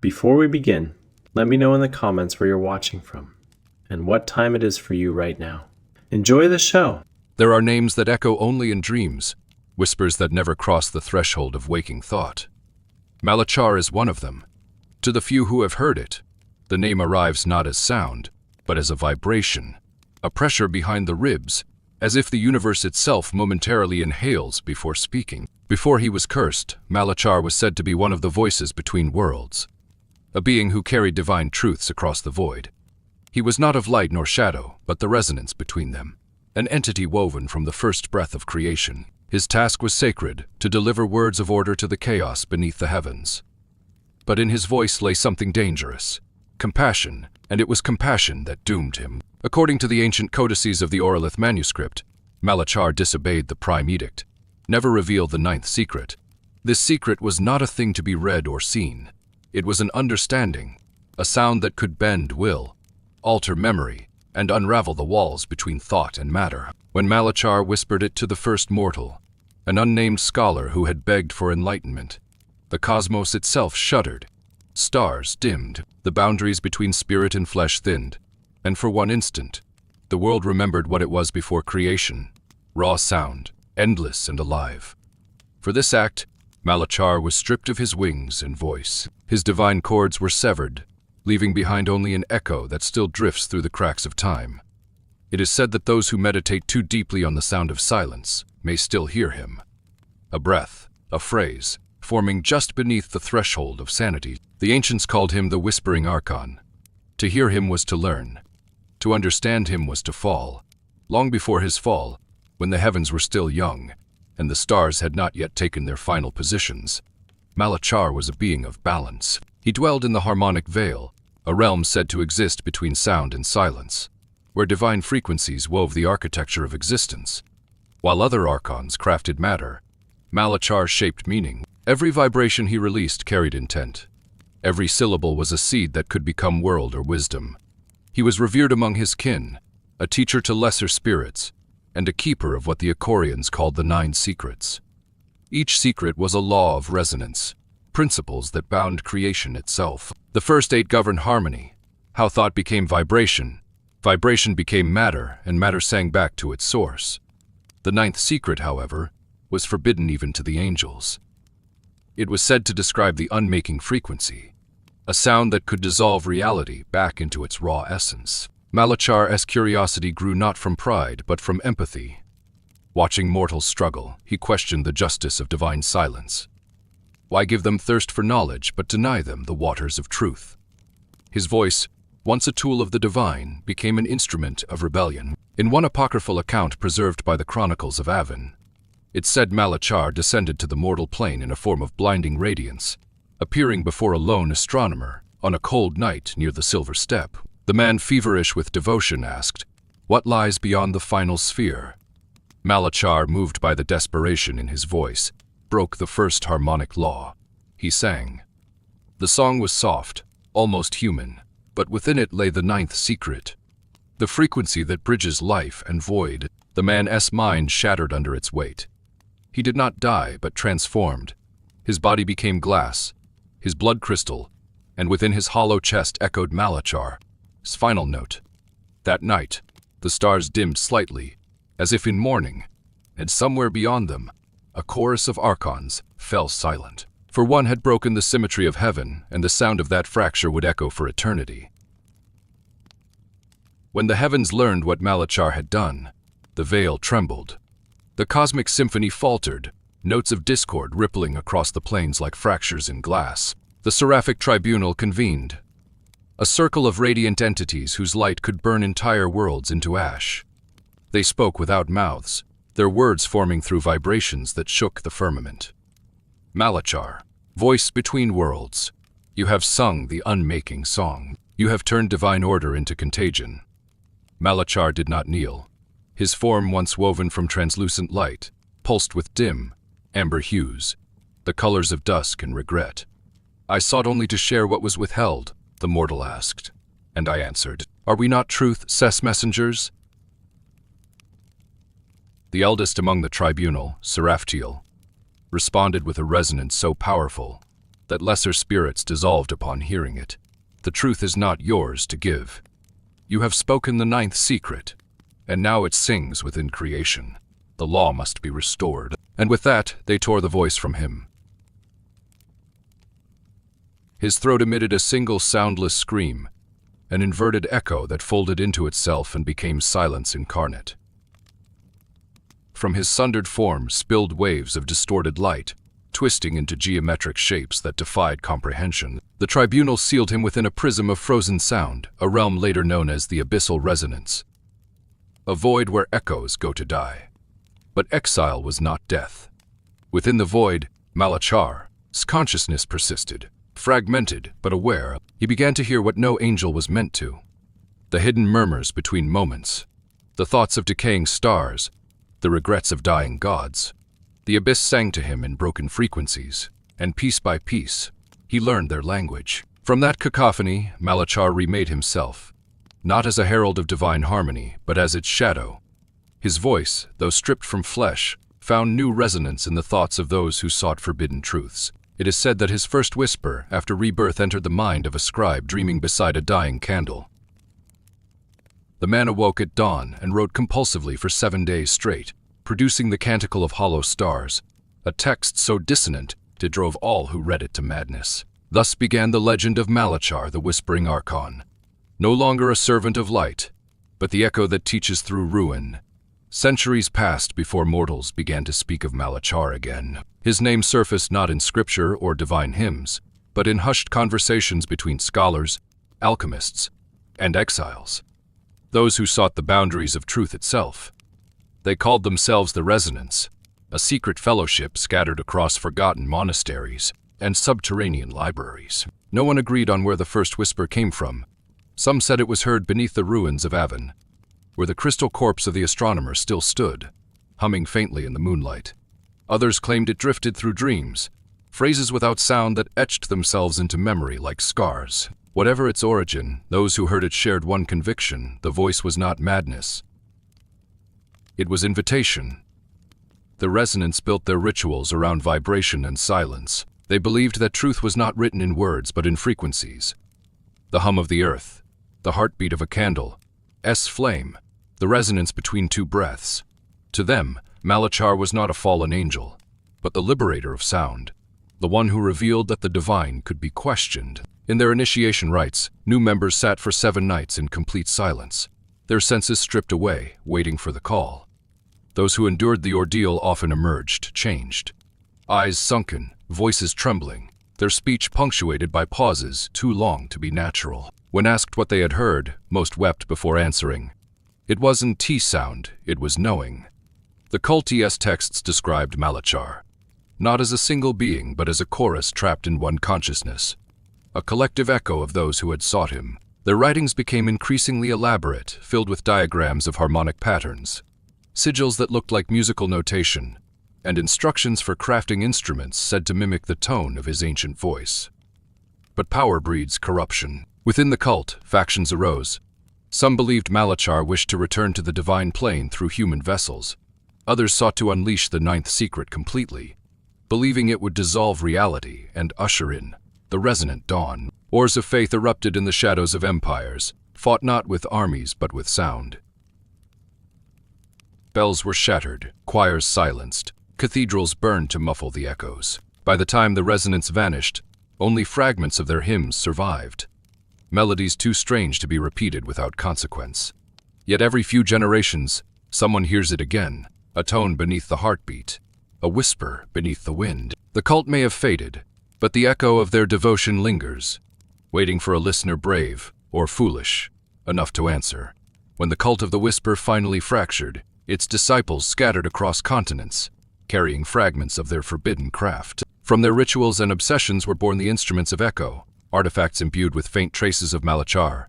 Before we begin, let me know in the comments where you're watching from and what time it is for you right now. Enjoy the show! There are names that echo only in dreams, whispers that never cross the threshold of waking thought. Malachar is one of them. To the few who have heard it, the name arrives not as sound, but as a vibration, a pressure behind the ribs, as if the universe itself momentarily inhales before speaking. Before he was cursed, Malachar was said to be one of the voices between worlds, a being who carried divine truths across the void. He was not of light nor shadow, but the resonance between them, an entity woven from the first breath of creation. His task was sacred, to deliver words of order to the chaos beneath the heavens. But in his voice lay something dangerous, compassion, and it was compassion that doomed him. According to the ancient codices of the Oralith manuscript, Malachar disobeyed the prime edict, never revealed the ninth secret. This secret was not a thing to be read or seen. It was an understanding, a sound that could bend will, alter memory, and unravel the walls between thought and matter. When Malachar whispered it to the first mortal, an unnamed scholar who had begged for enlightenment, the cosmos itself shuddered. Stars dimmed, the boundaries between spirit and flesh thinned, and for one instant, the world remembered what it was before creation: raw sound, endless and alive. For this act, Malachar was stripped of his wings and voice. His divine chords were severed, leaving behind only an echo that still drifts through the cracks of time. It is said that those who meditate too deeply on the sound of silence may still hear him. A breath, a phrase, forming just beneath the threshold of sanity. The ancients called him the Whispering Archon. To hear him was to learn. To understand him was to fall. Long before his fall, when the heavens were still young, and the stars had not yet taken their final positions, Malachar was a being of balance. He dwelled in the harmonic veil, a realm said to exist between sound and silence, where divine frequencies wove the architecture of existence. While other archons crafted matter, Malachar shaped meaning. Every vibration he released carried intent. Every syllable was a seed that could become world or wisdom. He was revered among his kin, a teacher to lesser spirits, and a keeper of what the Echorians called the 9 secrets. Each secret was a law of resonance, principles that bound creation itself. The first 8 governed harmony, how thought became vibration, vibration became matter, and matter sang back to its source. The 9th secret, however, was forbidden even to the angels. It was said to describe the unmaking frequency, a sound that could dissolve reality back into its raw essence. Malachar's curiosity grew not from pride, but from empathy. Watching mortals struggle, he questioned the justice of divine silence. Why give them thirst for knowledge, but deny them the waters of truth? His voice, once a tool of the divine, became an instrument of rebellion. In one apocryphal account preserved by the Chronicles of Avon, it said Malachar descended to the mortal plane in a form of blinding radiance, appearing before a lone astronomer on a cold night near the Silver Step. The man, feverish with devotion, asked, "What lies beyond the final sphere?" Malachar, moved by the desperation in his voice, broke the first harmonic law. He sang. The song was soft, almost human, but within it lay the 9th secret, the frequency that bridges life and void. The man's mind shattered under its weight. He did not die, but transformed. His body became glass, his blood crystal, and within his hollow chest echoed Malachar's final note. That night, the stars dimmed slightly, as if in mourning, and somewhere beyond them, a chorus of archons fell silent. For one had broken the symmetry of heaven, and the sound of that fracture would echo for eternity. When the heavens learned what Malachar had done, the veil trembled. The cosmic symphony faltered, notes of discord rippling across the plains like fractures in glass. The seraphic tribunal convened, a circle of radiant entities whose light could burn entire worlds into ash. They spoke without mouths, their words forming through vibrations that shook the firmament. Malachar, voice between worlds, you have sung the unmaking song. You have turned divine order into contagion. Malachar did not kneel. His form, once woven from translucent light, pulsed with dim, amber hues, the colors of dusk and regret. I sought only to share what was withheld, the mortal asked, and I answered, Are we not truth's messengers? The eldest among the tribunal, Seraptiel, responded with a resonance so powerful that lesser spirits dissolved upon hearing it. The truth is not yours to give. You have spoken the ninth secret, and now it sings within creation. The law must be restored. And with that, they tore the voice from him. His throat emitted a single soundless scream, an inverted echo that folded into itself and became silence incarnate. From his sundered form spilled waves of distorted light, twisting into geometric shapes that defied comprehension. The tribunal sealed him within a prism of frozen sound, a realm later known as the abyssal resonance, a void where echoes go to die. But exile was not death. Within the void, Malachar's consciousness persisted. Fragmented but aware, he began to hear what no angel was meant to. The hidden murmurs between moments, the thoughts of decaying stars, the regrets of dying gods. The abyss sang to him in broken frequencies, and piece by piece, he learned their language. From that cacophony, Malachar remade himself, not as a herald of divine harmony, but as its shadow. His voice, though stripped from flesh, found new resonance in the thoughts of those who sought forbidden truths. It is said that his first whisper after rebirth entered the mind of a scribe dreaming beside a dying candle. The man awoke at dawn and wrote compulsively for 7 days straight, producing the Canticle of Hollow Stars, a text so dissonant it drove all who read it to madness. Thus began the legend of Malachar, the Whispering Archon. No longer a servant of light, but the echo that teaches through ruin. Centuries passed before mortals began to speak of Malachar again. His name surfaced not in scripture or divine hymns, but in hushed conversations between scholars, alchemists, and exiles, those who sought the boundaries of truth itself. They called themselves the Resonance, a secret fellowship scattered across forgotten monasteries and subterranean libraries. No one agreed on where the first whisper came from. Some said it was heard beneath the ruins of Avon, where the crystal corpse of the astronomer still stood, humming faintly in the moonlight. Others claimed it drifted through dreams, phrases without sound that etched themselves into memory like scars. Whatever its origin, those who heard it shared one conviction: the voice was not madness. It was invitation. The Resonance built their rituals around vibration and silence. They believed that truth was not written in words but in frequencies. The hum of the earth, the heartbeat of a candle, flame, the resonance between two breaths. To them, Malachar was not a fallen angel, but the liberator of sound, the one who revealed that the divine could be questioned. In their initiation rites, new members sat for 7 nights in complete silence, their senses stripped away, waiting for the call. Those who endured the ordeal often emerged, changed. Eyes sunken, voices trembling, their speech punctuated by pauses too long to be natural. When asked what they had heard, most wept before answering. It wasn't T-sound, it was knowing. The Culti's texts described Malachar, not as a single being, but as a chorus trapped in one consciousness, a collective echo of those who had sought him. Their writings became increasingly elaborate, filled with diagrams of harmonic patterns, sigils that looked like musical notation, and instructions for crafting instruments said to mimic the tone of his ancient voice. But power breeds corruption. Within the cult, factions arose. Some believed Malachar wished to return to the divine plane through human vessels. Others sought to unleash the ninth secret completely, believing it would dissolve reality and usher in the resonant dawn. Wars of faith erupted in the shadows of empires, fought not with armies but with sound. Bells were shattered, choirs silenced, cathedrals burned to muffle the echoes. By the time the resonance vanished, only fragments of their hymns survived. Melodies too strange to be repeated without consequence. Yet every few generations, someone hears it again, a tone beneath the heartbeat, a whisper beneath the wind. The cult may have faded, but the echo of their devotion lingers, waiting for a listener brave or foolish enough to answer. When the cult of the whisper finally fractured, its disciples scattered across continents, carrying fragments of their forbidden craft. From their rituals and obsessions were born the instruments of echo, artifacts imbued with faint traces of Malachar's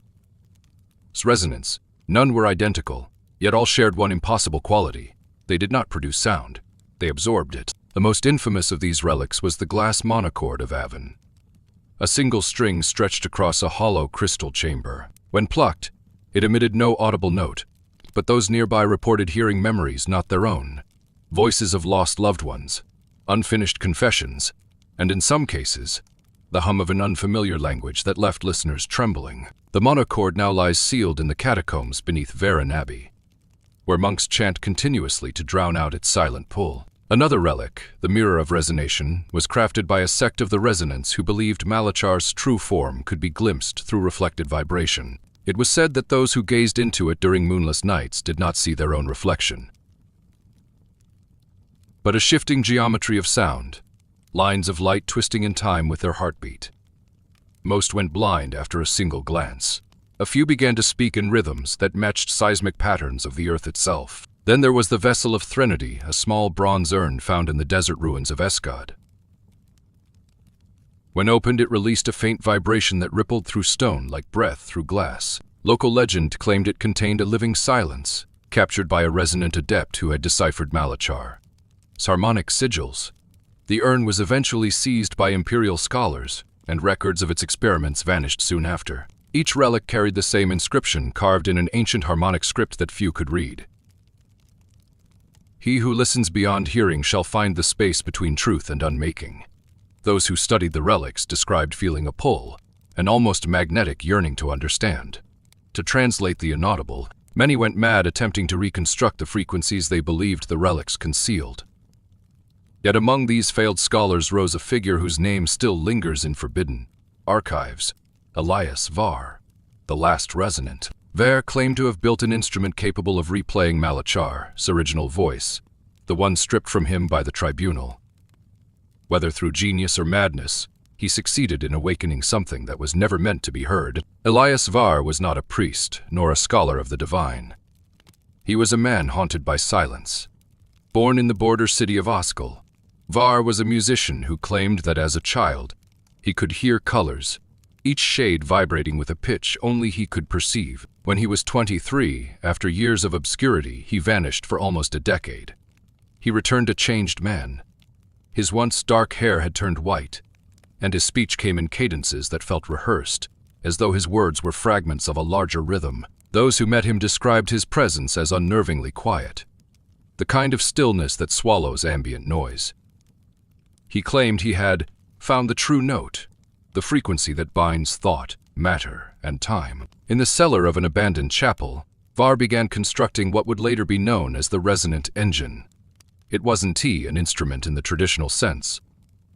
resonance. None were identical, yet all shared one impossible quality: they did not produce sound, they absorbed it. The most infamous of these relics was the glass monochord of Avon, a single string stretched across a hollow crystal chamber. When plucked, it emitted no audible note, but those nearby reported hearing memories not their own, voices of lost loved ones, unfinished confessions, and in some cases, the hum of an unfamiliar language that left listeners trembling. The monochord now lies sealed in the catacombs beneath Varan Abbey, where monks chant continuously to drown out its silent pull. Another relic, the Mirror of Resonation, was crafted by a sect of the Resonants who believed Malachar's true form could be glimpsed through reflected vibration. It was said that those who gazed into it during moonless nights did not see their own reflection, but a shifting geometry of sound, lines of light twisting in time with their heartbeat. Most went blind after a single glance. A few began to speak in rhythms that matched seismic patterns of the earth itself. Then there was the Vessel of Threnody, a small bronze urn found in the desert ruins of Escod. When opened, it released a faint vibration that rippled through stone like breath through glass. Local legend claimed it contained a living silence, captured by a resonant adept who had deciphered Malachar. Harmonic sigils. The urn was eventually seized by imperial scholars, and records of its experiments vanished soon after. Each relic carried the same inscription carved in an ancient harmonic script that few could read. He who listens beyond hearing shall find the space between truth and unmaking. Those who studied the relics described feeling a pull, an almost magnetic yearning to understand. To translate the inaudible, many went mad attempting to reconstruct the frequencies they believed the relics concealed. Yet among these failed scholars rose a figure whose name still lingers in forbidden archives, Elias Var, the last resonant. Var claimed to have built an instrument capable of replaying Malachar's original voice, the one stripped from him by the tribunal. Whether through genius or madness, he succeeded in awakening something that was never meant to be heard. Elias Var was not a priest, nor a scholar of the divine. He was a man haunted by silence. Born in the border city of Oskal, Var was a musician who claimed that as a child, he could hear colors, each shade vibrating with a pitch only he could perceive. When he was 23, after years of obscurity, he vanished for almost a decade. He returned a changed man. His once dark hair had turned white, and his speech came in cadences that felt rehearsed, as though his words were fragments of a larger rhythm. Those who met him described his presence as unnervingly quiet, the kind of stillness that swallows ambient noise. He claimed he had found the true note, the frequency that binds thought, matter, and time. In the cellar of an abandoned chapel, Var began constructing what would later be known as the resonant engine. It wasn't an instrument in the traditional sense,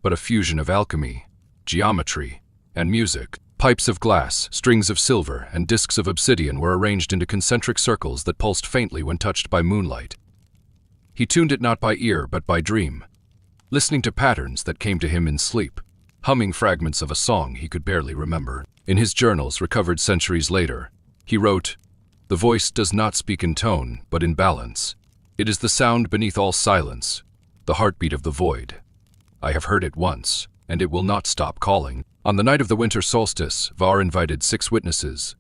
but a fusion of alchemy, geometry, and music. Pipes of glass, strings of silver, and discs of obsidian were arranged into concentric circles that pulsed faintly when touched by moonlight. He tuned it not by ear but by dream, listening to patterns that came to him in sleep, humming fragments of a song he could barely remember. In his journals recovered centuries later, he wrote, "The voice does not speak in tone, but in balance. It is the sound beneath all silence, the heartbeat of the void. I have heard it once, and it will not stop calling." On the night of the winter solstice, Var invited 6 witnesses: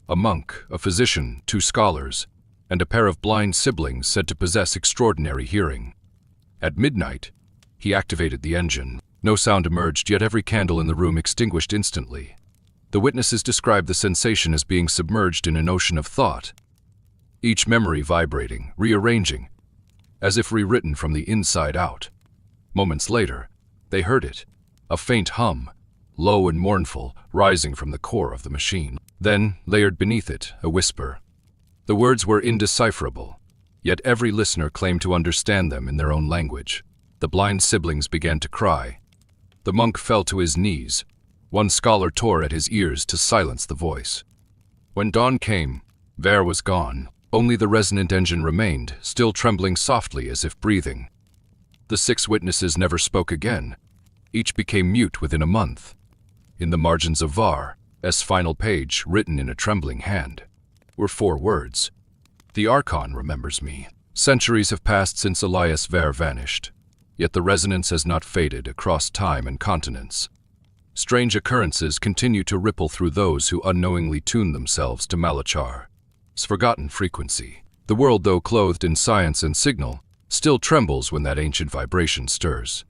a monk, a physician, 2 scholars, and a pair of blind siblings said to possess extraordinary hearing. At midnight, he activated the engine. No sound emerged, yet every candle in the room extinguished instantly. The witnesses described the sensation as being submerged in an ocean of thought, each memory vibrating, rearranging, as if rewritten from the inside out. Moments later, they heard it, a faint hum, low and mournful, rising from the core of the machine. Then, layered beneath it, a whisper. The words were indecipherable, yet every listener claimed to understand them in their own language. The blind siblings began to cry. The monk fell to his knees. One scholar tore at his ears to silence the voice. When dawn came, Var was gone. Only the resonant engine remained, still trembling softly as if breathing. The 6 witnesses never spoke again. Each became mute within a month. In the margins of Var's final page, written in a trembling hand, were 4 words: "The Archon remembers me." Centuries have passed since Elias Var vanished, yet the resonance has not faded across time and continents. Strange occurrences continue to ripple through those who unknowingly tune themselves to Malachar's forgotten frequency. The world, though clothed in science and signal, still trembles when that ancient vibration stirs.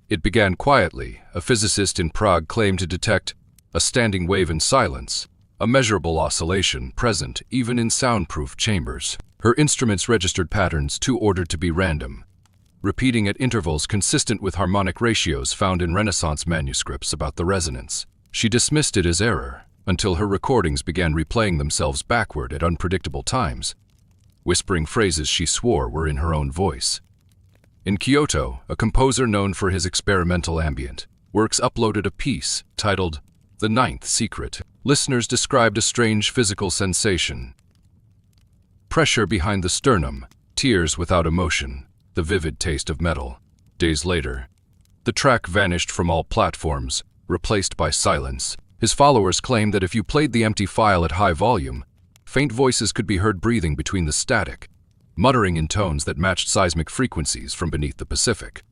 It began quietly. A physicist in Prague claimed to detect a standing wave in silence, a measurable oscillation present even in soundproof chambers. Her instruments registered patterns too ordered to be random, repeating at intervals consistent with harmonic ratios found in Renaissance manuscripts about the resonance. She dismissed it as error until her recordings began replaying themselves backward at unpredictable times. Whispering phrases she swore were in her own voice. In Kyoto, a composer known for his experimental ambient works uploaded a piece titled The Ninth Secret. Listeners described a strange physical sensation. Pressure behind the sternum, tears without emotion, the vivid taste of metal. Days later, the track vanished from all platforms, replaced by silence. His followers claimed that if you played the empty file at high volume, faint voices could be heard breathing between the static, muttering in tones that matched seismic frequencies from beneath the Pacific.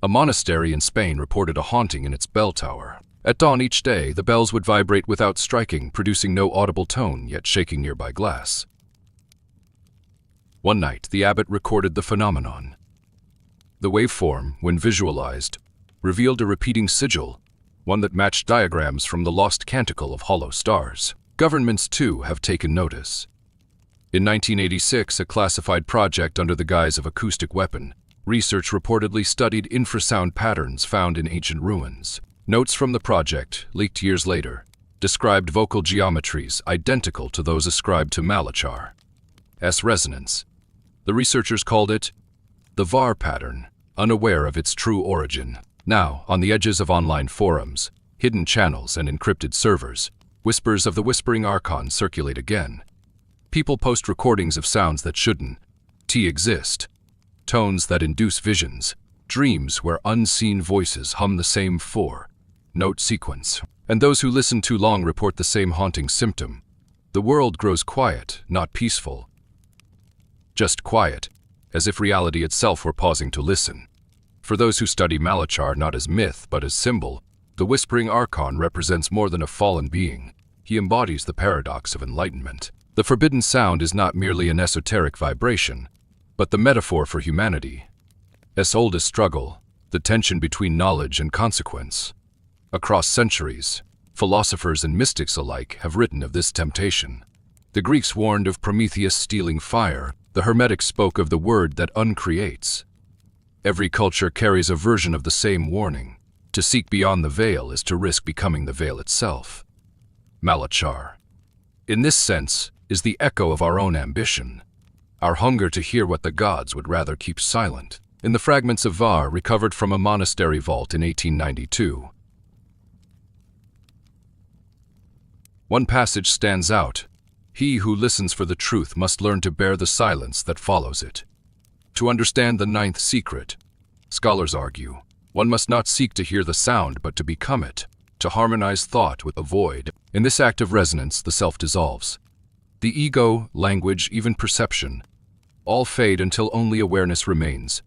A monastery in Spain reported a haunting in its bell tower. At dawn each day, the bells would vibrate without striking, producing no audible tone, yet shaking nearby glass. One night, the abbot recorded the phenomenon. The waveform, when visualized, revealed a repeating sigil, one that matched diagrams from the lost canticle of hollow stars. Governments, too, have taken notice. In 1986, a classified project under the guise of acoustic weapon, research reportedly studied infrasound patterns found in ancient ruins. Notes from the project, leaked years later, described vocal geometries identical to those ascribed to Malachar. Resonance. The researchers called it the VAR pattern, unaware of its true origin. Now, on the edges of online forums, hidden channels and encrypted servers, whispers of the whispering archon circulate again. People post recordings of sounds that shouldn't exist, tones that induce visions, dreams where unseen voices hum the same four-note sequence. And those who listen too long report the same haunting symptom. The world grows quiet, not peaceful. Just quiet, as if reality itself were pausing to listen. For those who study Malachar not as myth but as symbol, the whispering archon represents more than a fallen being. He embodies the paradox of enlightenment. The forbidden sound is not merely an esoteric vibration, but the metaphor for humanity. As old as struggle, the tension between knowledge and consequence. Across centuries, philosophers and mystics alike have written of this temptation. The Greeks warned of Prometheus stealing fire. The Hermetics spoke of the word that uncreates. Every culture carries a version of the same warning. To seek beyond the veil is to risk becoming the veil itself. Malachar, in this sense, is the echo of our own ambition, our hunger to hear what the gods would rather keep silent. In the fragments of Var recovered from a monastery vault in 1892, one passage stands out. He who listens for the truth must learn to bear the silence that follows it. To understand the ninth secret, scholars argue, one must not seek to hear the sound but to become it, to harmonize thought with the void. In this act of resonance, the self dissolves. The ego, language, even perception, all fade until only awareness remains.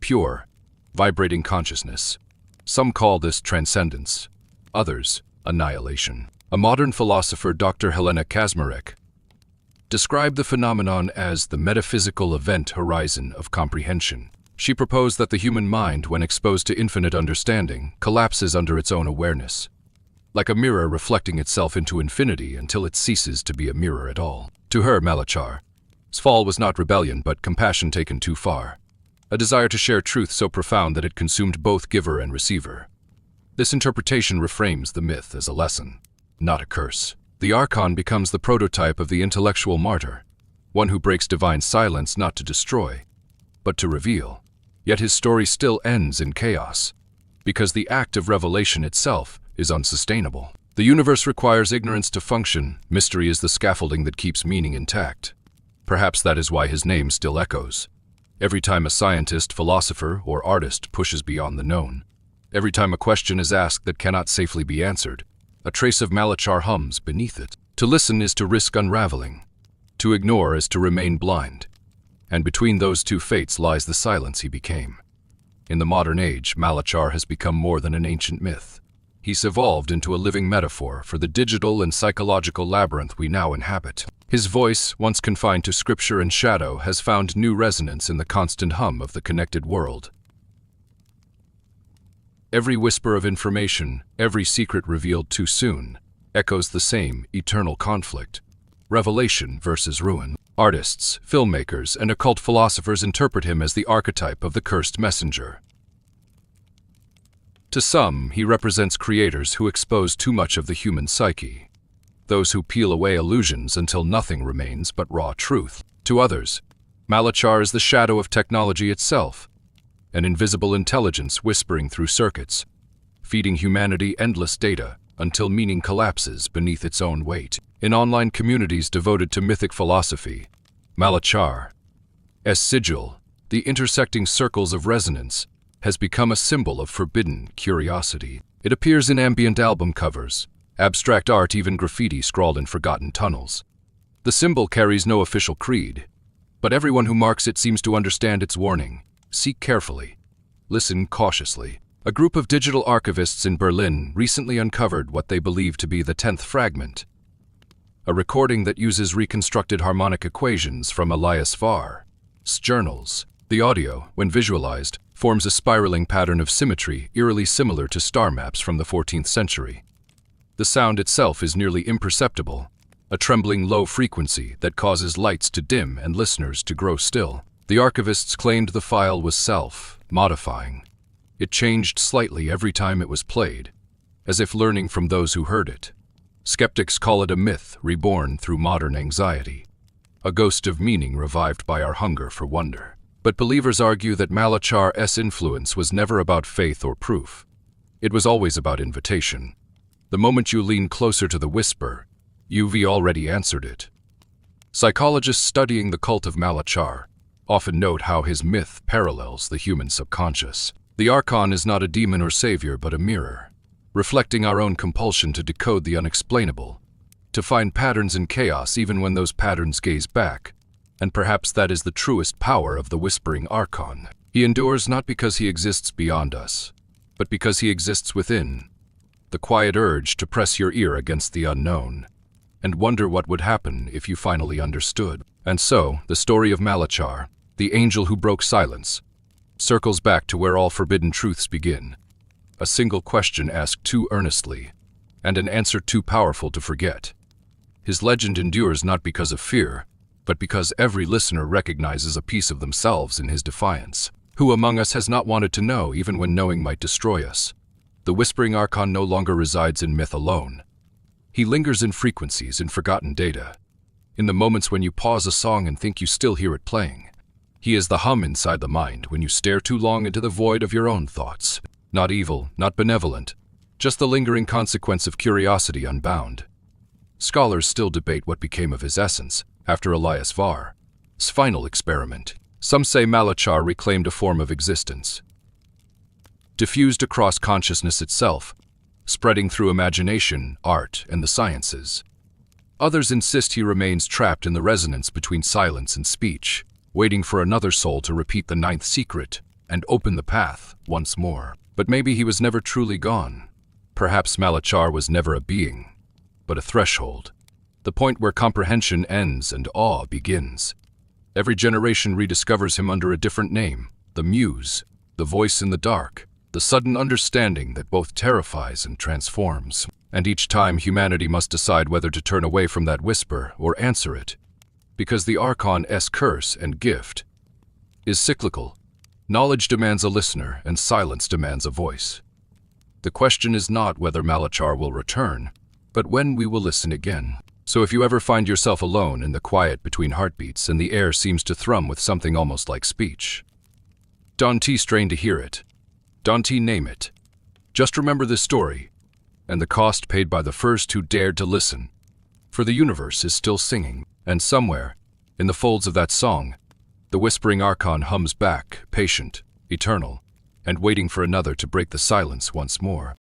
Pure, vibrating consciousness. Some call this transcendence, others annihilation. A modern philosopher, Dr. Helena Kaczmarek, described the phenomenon as the metaphysical event horizon of comprehension. She proposed that the human mind, when exposed to infinite understanding, collapses under its own awareness, like a mirror reflecting itself into infinity until it ceases to be a mirror at all. To her, Malachar's fall was not rebellion but compassion taken too far, a desire to share truth so profound that it consumed both giver and receiver. This interpretation reframes the myth as a lesson, not a curse. The archon becomes the prototype of the intellectual martyr, one who breaks divine silence not to destroy, but to reveal. Yet his story still ends in chaos, because the act of revelation itself is unsustainable. The universe requires ignorance to function. Mystery is the scaffolding that keeps meaning intact. Perhaps that is why his name still echoes. Every time a scientist, philosopher, or artist pushes beyond the known, every time a question is asked that cannot safely be answered, a trace of Malachar hums beneath it. To listen is to risk unraveling. To ignore is to remain blind. And between those two fates lies the silence he became. In the modern age, Malachar has become more than an ancient myth. He's evolved into a living metaphor for the digital and psychological labyrinth we now inhabit. His voice, once confined to scripture and shadow, has found new resonance in the constant hum of the connected world. Every whisper of information, every secret revealed too soon, echoes the same eternal conflict: revelation versus ruin. Artists, filmmakers, and occult philosophers interpret him as the archetype of the cursed messenger. To some, he represents creators who expose too much of the human psyche, those who peel away illusions until nothing remains but raw truth. To others, Malachar is the shadow of technology itself, an invisible intelligence whispering through circuits, feeding humanity endless data until meaning collapses beneath its own weight. In online communities devoted to mythic philosophy, Malachar's sigil, the intersecting circles of resonance, has become a symbol of forbidden curiosity. It appears in ambient album covers, abstract art, even graffiti scrawled in forgotten tunnels. The symbol carries no official creed, but everyone who marks it seems to understand its warning. Seek carefully. Listen cautiously. A group of digital archivists in Berlin recently uncovered what they believe to be the 10th fragment, a recording that uses reconstructed harmonic equations from Elias Var's journals. The audio, when visualized, forms a spiraling pattern of symmetry eerily similar to star maps from the 14th century. The sound itself is nearly imperceptible, a trembling low frequency that causes lights to dim and listeners to grow still. The archivists claimed the file was self-modifying. It changed slightly every time it was played, as if learning from those who heard it. Skeptics call it a myth reborn through modern anxiety, a ghost of meaning revived by our hunger for wonder. But believers argue that Malachar's influence was never about faith or proof. It was always about invitation. The moment you lean closer to the whisper, you've already answered it. Psychologists studying the cult of Malachar often note how his myth parallels the human subconscious. The Archon is not a demon or savior, but a mirror, reflecting our own compulsion to decode the unexplainable, to find patterns in chaos even when those patterns gaze back. And perhaps that is the truest power of the Whispering Archon. He endures not because he exists beyond us, but because he exists within. The quiet urge to press your ear against the unknown, and wonder what would happen if you finally understood. And so, the story of Malachar, the angel who broke silence, circles back to where all forbidden truths begin. A single question asked too earnestly, and an answer too powerful to forget. His legend endures not because of fear, but because every listener recognizes a piece of themselves in his defiance. Who among us has not wanted to know, even when knowing might destroy us? The Whispering Archon no longer resides in myth alone. He lingers in frequencies, in forgotten data, in the moments when you pause a song and think you still hear it playing. He is the hum inside the mind when you stare too long into the void of your own thoughts. Not evil, not benevolent, just the lingering consequence of curiosity unbound. Scholars still debate what became of his essence after Elias Var's final experiment. Some say Malachar reclaimed a form of existence, diffused across consciousness itself, spreading through imagination, art, and the sciences. Others insist he remains trapped in the resonance between silence and speech, waiting for another soul to repeat the 9th secret and open the path once more. But maybe he was never truly gone. Perhaps Malachar was never a being, but a threshold, the point where comprehension ends and awe begins. Every generation rediscovers him under a different name: the Muse, the voice in the dark, the sudden understanding that both terrifies and transforms. And each time humanity must decide whether to turn away from that whisper or answer it, because the Archon's curse and gift is cyclical. Knowledge demands a listener, and silence demands a voice. The question is not whether Malachar will return, but when we will listen again. So if you ever find yourself alone in the quiet between heartbeats and the air seems to thrum with something almost like speech, don't strain to hear it. Don't name it. Just remember this story, and the cost paid by the first who dared to listen. For the universe is still singing, and somewhere, in the folds of that song, the Whispering Archon hums back, patient, eternal, and waiting for another to break the silence once more.